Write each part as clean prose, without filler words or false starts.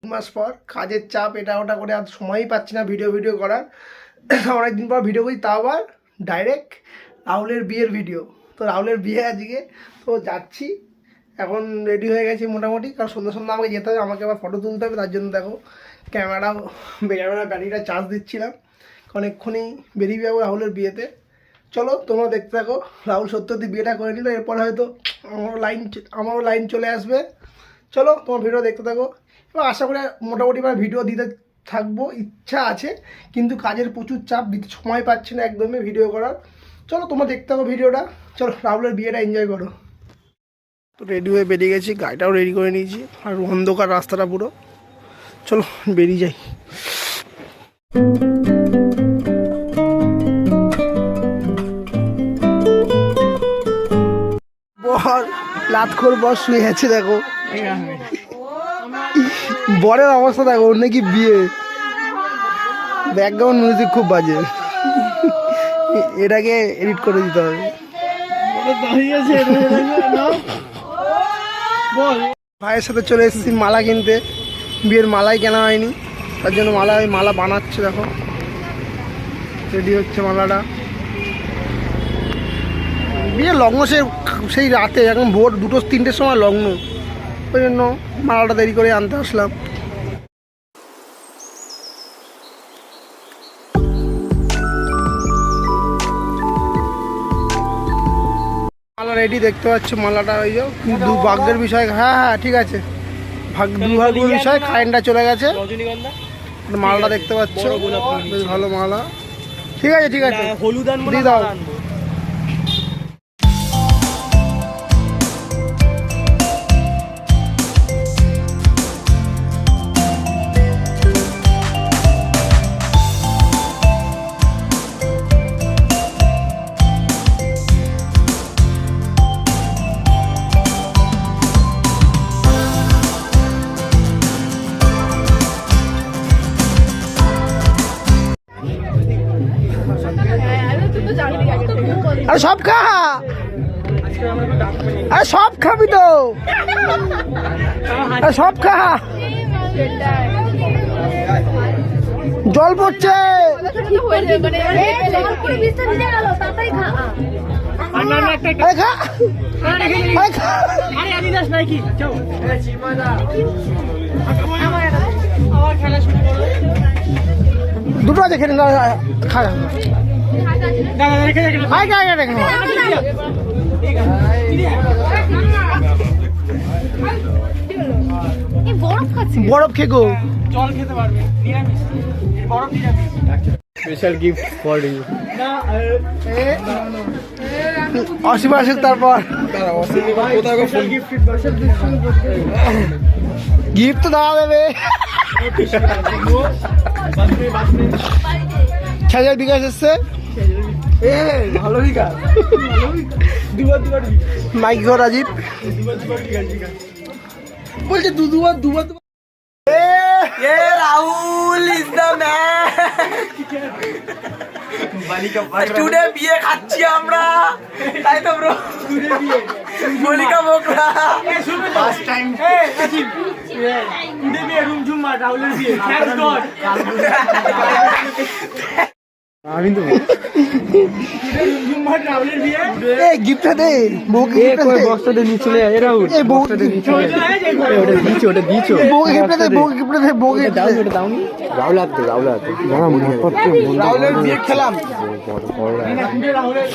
মাস পর কাজের চাপ এটা ওটা করে আর সময়ই পাচ্ছি না ভিডিও করার। অনেকদিন পর ভিডিও করি, তাও আবার ডাইরেক্ট রাহুলের বিয়ের ভিডিও। তো রাহুলের বিয়ে আজকে, তো যাচ্ছি এখন, রেডি হয়ে গেছি মোটামুটি, কারণ সন্ধ্যা আমাকে যেতে হবে, আমাকে আবার ফটো তুলতে হবে। তার জন্য দেখো ক্যামেরা ব্যাটারিটা চার্জ দিচ্ছিলাম, কারণ এক্ষুনি বেরিয়ে যাবো রাহুলের বিয়েতে। চলো তোমরা দেখতে থাকো। রাহুল সত্যি বিয়েটা করে নিল, এরপর হয়তো আমারও লাইন চলে আসবে। চলো তোমার ভিডিও দেখতে থাকো। এবার আশা করি মোটামুটি ভিডিও দিতে থাকবো, ইচ্ছা আছে, কিন্তু কাজের প্রচুর চাপ, দিতে সময় পাচ্ছি না একদমই ভিডিও করার। চলো তোমরা দেখতে থাকো ভিডিওটা। চলো রাহুলের বিয়েটা এনজয় করো। তো রেডি হয়ে বেরিয়ে গেছি, গাড়িটাও রেডি করে নিয়েছি, আর অন্ধকার রাস্তাটা পুরো। চলো বেরিয়ে যাই। বর লাতখোর বর শুয়ে আছে, দেখো বরের অবস্থা দেখো, ওর নাকি বিয়ে। ব্যাকগ্রাউন্ড মিউজিক খুব বাজে, এটাকে এডিট করে দিতে হবে। ভাইয়ের সাথে চলে এসেছি মালা কিনতে, বিয়ের মালাই কেনা হয়নি, তার জন্য মালা বানাচ্ছে। দেখো রেডি হচ্ছে মালাটা। বিয়ের লগ্ন সেই রাতে, এখন ভোর 2-3টের সময় লগ্ন, ওই জন্য মালাটা দেরি করে আনতে আসলাম। মালা রেডি, দেখতে পাচ্ছ মালাটা, ওই যে দু ভাগ্যের বিষয়। হ্যাঁ ঠিক আছে, দুর্ভাগ্যের বিষয়, কারেন্টটা চলে গেছে। মালাটা দেখতে পাচ্ছ, বেশ ভালো মালা। ঠিক আছে হলুদ দিয়ে দাও। আরে সব খা, আরে সব খাবি তো, আরে সব খা। জল পড়ছে, দুটো আছে খেলে খা। বরফ খেকো, জল খেতে পারবে, বরফ স্পেশাল গিফট ফর ইউ। অসীম আসুক, তারপর গিফট তো দেওয়া দেবে। খেজার বিকাশ এসছে, ভালো বিকাশ, মাইক ঘর রাজীব বলছে দুবার Rahul is the man. Today বিয়ে খাচ্ছি আমরা, তাই তো ব্রো, মলিকা মোকলা ফার্স্ট টাইম। টুডে বিয়ে রুমঝুমা, রাহুলের বিয়ে, থ্যাঙ্কস গড। আমি তো গিফটটা দে, বউকে বক্সটা দে, নিচে চলে আয় রাহুল, এই বউটা দে, নিচে ওটা দিছো, বউকে গিফটটা দে, বউকে দাও, ওটা দাও নি। রাহুল হাতে বড় মনে করতে, রাহুলের বিয়ে খেলাম রাহুলের।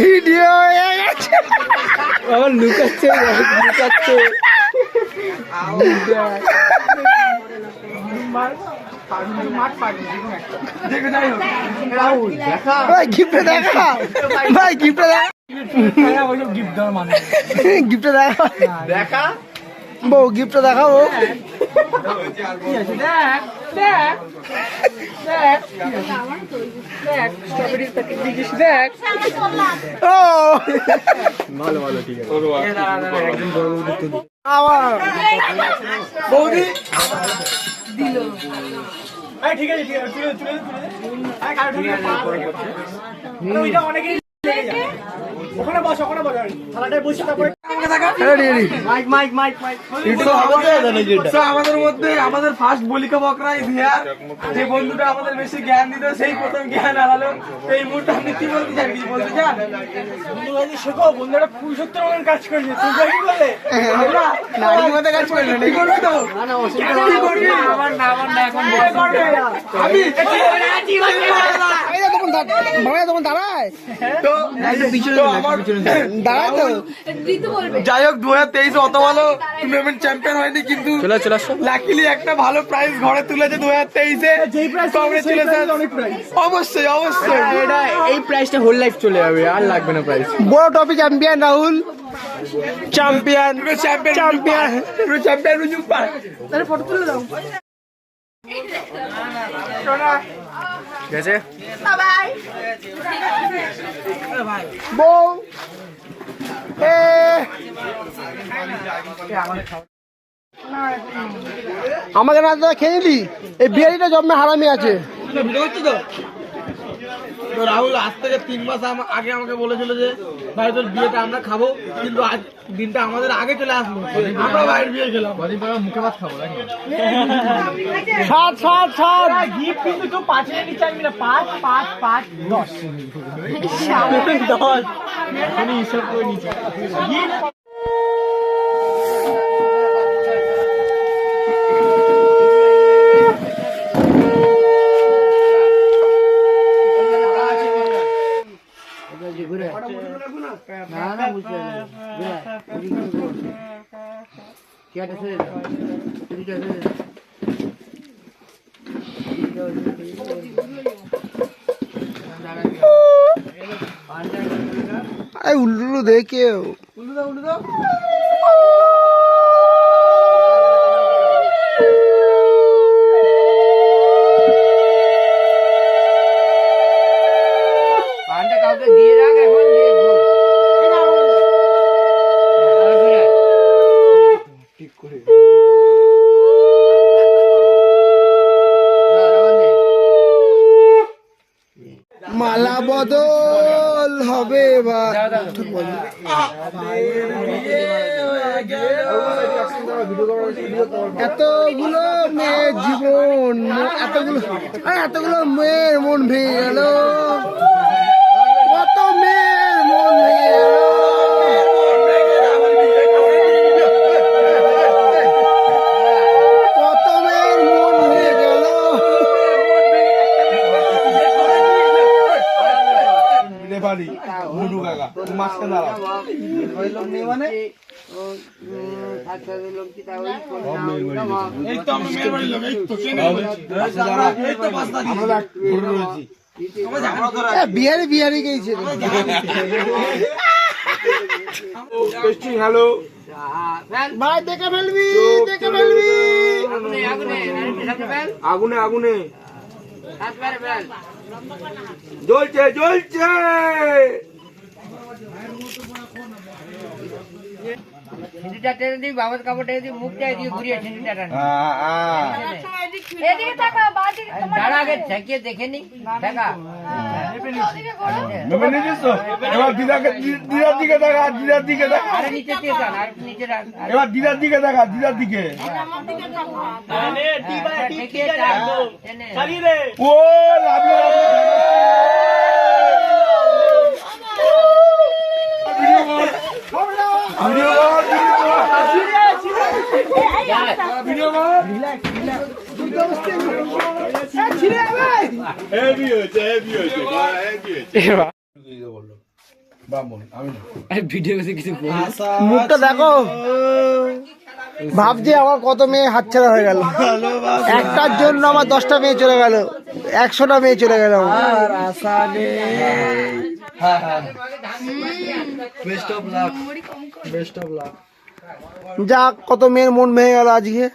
ভিডিও হয়ে গেছে, আমার লুকাচ্ছে। ভাই গিফটটা দেখা, ভাই গিফটটা দেখা, বউ গিফটটা দেখাবো। ভালো ঠিক আছে। বৌদি ঠিক আছে অনেকেই ওখানে বস থালাটায় বসে তারপরে আমাদের মধ্যে আমাদের ফার্স্ট বলিকা বকরা ইতিহাস যে বন্ধুটা আমাদের বেশি জ্ঞান দিত সেই প্রথম জ্ঞান হারালো। এই মুহূর্তে আপনি কি বলতে চান? কিছু বলতে চান? বন্ধু শেখো, বন্ধুরা পুরুষোত্তম মতন কাজ করছে। তুমি কি বললে? নারীর মতো কাজ করবে না, করবে তো? আমার না এখন আমি তখন দাঁড়ায় তো যাই হোক 2023 অত ভালো টুর্নামেন্ট চ্যাম্পিয়ন হয়নি, কিন্তু লাকিলি একটা ভালো প্রাইজ ঘরে তুলেছে 2023-এ। অবশ্যই এটা এই প্রাইসটা হোল লাইফ চলে যাবে, আর লাগবে না প্রাইস। বড় টপি চ্যাম্পিয়ন রাহুল, চ্যাম্পিয়ন রুজু পার ফটো তুলে দাও। গেছে বউ আমাকে না খেয়ে নিলি। এই বিয়ারিটা জন্মে হারামি আছে। তো রাহুল আজ থেকে 3 মাস আগে আমাকে বলেছিল যে ভাই তোর বিয়েটা আমরা খাবো, কিন্তু আজ দিনটা আমাদের আগে চলে আসলো, আমরা বাইরের বিয়ে খেলাম। মুখে ভাত খাবো গিফট কিন্তু কেউ 5 এর নিচে আনবি না। 5 5 5 10 এখনই হিসাব করে নিচে উল্লু দেখে উল্লু দাও কাউকে দিয়ে রাখ, এখন দিয়ে ঠিক করে মালা বদল হবে এবার। এতগুলো মেয়ের জীবন, এতগুলো মেয়ের মন ভেঙে গেল, কত মেয়ের মন ভেঙে গেল। কত মেয়ের মন ভেঙে গেল। রেফারি মুন্ডু কাকা মাঝখানে দাঁড়াও। এই তো আমরা মেয়ের বাড়ির লোক, এই তো চেনে এই তো পাঁচটা আমরা ঘুরে রয়েছি। বিহারি গেছে। হ্যালো ভাই দেখে ফেলবি। আগুনে আগুনে জ্বলছে ছিঁড়িটা টেনে দিই, বাবার কাপড়টা দিয়ে মুখটা দিয়ে ঘুরিয়ে ছিঁড়িটা টান। দাঁড়া আগে ঠেকিয়ে দেখে নি, দেখা এবার দিদার দিকে দেখা, আরে নিচে দিয়ে টান, আর নিচে রাখ। এবার দিদার দিকে দেখা, দিদার দিকে। ঠেকিয়ে টান, টেনে। ও লাভলি মুখটা দেখো, ভাবছি আমার কত মেয়ে হাতছাড়া হয়ে গেল। একটার জন্য আমার 10টা মেয়ে চলে গেল, 100টা মেয়ে চলে গেল। যাক, কত মেয়ের মন ভেঙে গেল আজকে।